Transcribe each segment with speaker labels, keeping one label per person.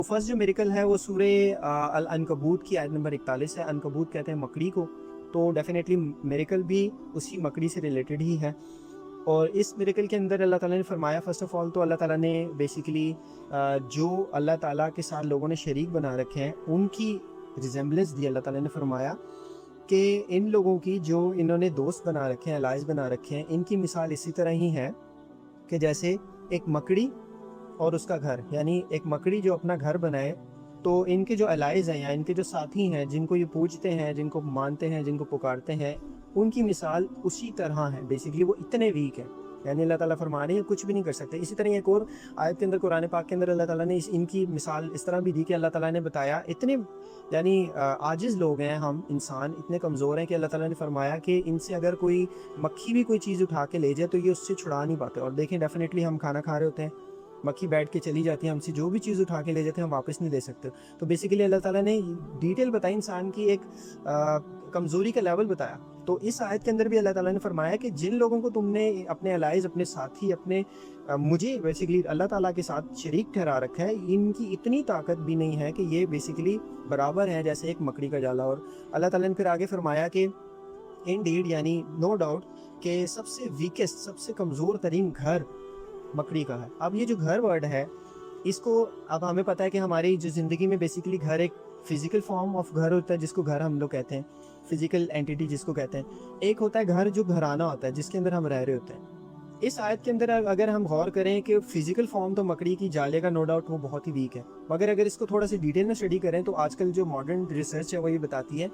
Speaker 1: First جو miracle ہے وہ سورہ العنکبوت کی آیت نمبر 41 ہے. عنکبوت کہتے ہیں مکڑی کو, تو ڈیفینیٹلی میریکل بھی اسی مکڑی سے ریلیٹڈ ہی ہے. اور اس میریکل کے اندر اللہ تعالیٰ نے فرمایا, فرسٹ آف آل تو اللہ تعالیٰ نے بیسیکلی جو اللہ تعالیٰ کے ساتھ لوگوں نے شریک بنا رکھے ہیں ان کی ریزمبلنس دی. اللہ تعالیٰ نے فرمایا کہ ان لوگوں کی جو انہوں نے دوست بنا رکھے ہیں, الائز بنا رکھے ہیں, ان کی مثال اسی طرح ہی ہے کہ جیسے ایک مکڑی اور اس کا گھر. یعنی ایک مکڑی جو اپنا گھر بنائے, تو ان کے جو الائز ہیں یا ان کے جو ساتھی ہیں جن کو یہ پوجتے ہیں, جن کو مانتے ہیں, جن کو پکارتے ہیں, ان کی مثال اسی طرح ہے. بیسیکلی وہ اتنے ویک ہیں, یعنی اللہ تعالیٰ فرما رہے ہیں کچھ بھی نہیں کر سکتے. اسی طرح ایک اور آیت کے اندر, قرآن پاک کے اندر, اللہ تعالیٰ نے ان کی مثال اس طرح بھی دی کہ اللہ تعالیٰ نے بتایا اتنے یعنی عاجز لوگ ہیں ہم انسان, اتنے کمزور ہیں کہ اللہ تعالیٰ نے فرمایا کہ ان سے اگر کوئی مکھی بھی کوئی چیز اٹھا کے لے جائے تو یہ اس سے چھڑا نہیں پاتے. اور دیکھیں ڈیفینیٹلی ہم کھانا کھا رہے ہوتے ہیں, مکھی بیٹھ کے چلی جاتی ہے, ہم سے جو بھی چیز اٹھا کے لے جاتے ہیں ہم واپس نہیں دے سکتے. تو بیسیکلی اللہ تعالیٰ نے ڈیٹیل بتائی انسان کی, ایک کمزوری کا لیول بتایا. تو اس آیت کے اندر بھی اللہ تعالیٰ نے فرمایا کہ جن لوگوں کو تم نے اپنے الائز, اپنے ساتھی, اپنے مجھے بیسیکلی اللہ تعالیٰ کے ساتھ شریک ٹھہرا رکھا ہے, ان کی اتنی طاقت بھی نہیں ہے کہ یہ بیسیکلی برابر ہے جیسے ایک مکڑی کا جالا. اور اللہ تعالیٰ نے پھر آگے فرمایا کہ انڈیڈ یعنی نو ڈاؤٹ کہ سب سے ویکسٹ, سب سے کمزور ترین گھر مکڑی کا ہے. اب یہ جو گھر ورڈ ہے, اس کو اب ہمیں پتہ ہے کہ ہماری جو زندگی میں بیسیکلی گھر ایک فزیکل فارم آف گھر ہوتا ہے جس کو گھر ہم لوگ کہتے ہیں, فزیکل اینٹیٹی جس کو کہتے ہیں. ایک ہوتا ہے گھر جو گھرانہ ہوتا ہے جس کے اندر ہم رہ رہے ہوتے ہیں. اس آیت کے اندر اگر ہم غور کریں کہ فزیکل فارم تو مکڑی کی جالے کا نو ڈاؤٹ وہ بہت ہی ویک ہے, مگر اگر اس کو تھوڑا سا ڈیٹیل میں اسٹڈی کریں تو آج کل جو ماڈرن ریسرچ ہے وہ یہ بتاتی ہے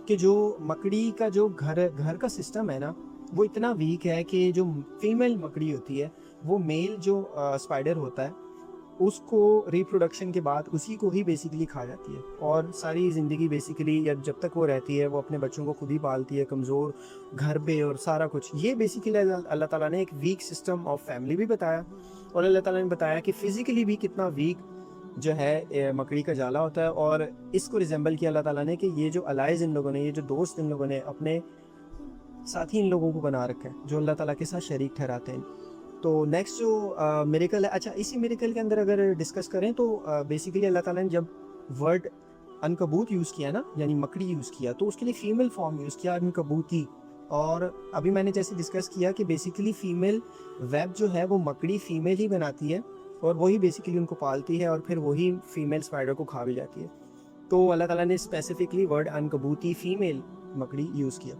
Speaker 1: کہ جو مکڑی کا جو گھر کا سسٹم ہے نا, وہ اتنا ویک ہے کہ جو فیمیل مکڑی ہوتی ہے وہ میل جو اسپائڈر ہوتا ہے اس کو ریپروڈکشن کے بعد اسی کو ہی بیسیکلی کھا جاتی ہے, اور ساری زندگی بیسیکلی یا جب تک وہ رہتی ہے وہ اپنے بچوں کو خود ہی پالتی ہے, کمزور گھر پہ اور سارا کچھ. یہ بیسیکلی اللہ تعالیٰ نے ایک ویک سسٹم آف فیملی بھی بتایا, اور اللہ تعالیٰ نے بتایا کہ فزیکلی بھی کتنا ویک جو ہے مکڑی کا جالا ہوتا ہے. اور اس کو ریزمبل کیا اللہ تعالیٰ نے کہ یہ جو الائز ان لوگوں نے, یہ جو دوست ان لوگوں نے, اپنے ساتھی ان لوگوں کو بنا رکھا ہے جو اللہ تعالیٰ کے ساتھ شریک ٹھہراتے ہیں. تو نیکسٹ جو میریکل ہے, اچھا اسی میریکل کے اندر اگر ڈسکس کریں تو بیسیکلی اللہ تعالیٰ نے جب ورڈ عنکبوت یوز کیا نا, یعنی مکڑی یوز کیا, تو اس کے لیے فیمیل فارم یوز کیا عنکبوتی. اور ابھی میں نے جیسے ڈسکس کیا کہ بیسیکلی فیمیل ویب جو ہے وہ مکڑی فیمیل ہی بناتی ہے, اور وہی بیسیکلی ان کو پالتی ہے, اور پھر وہی فیمیل اسپائڈر کو کھا بھی جاتی ہے. تو اللہ تعالیٰ نے اسپیسیفکلی ورڈ عنکبوتی فیمیل مکڑی یوز کیا.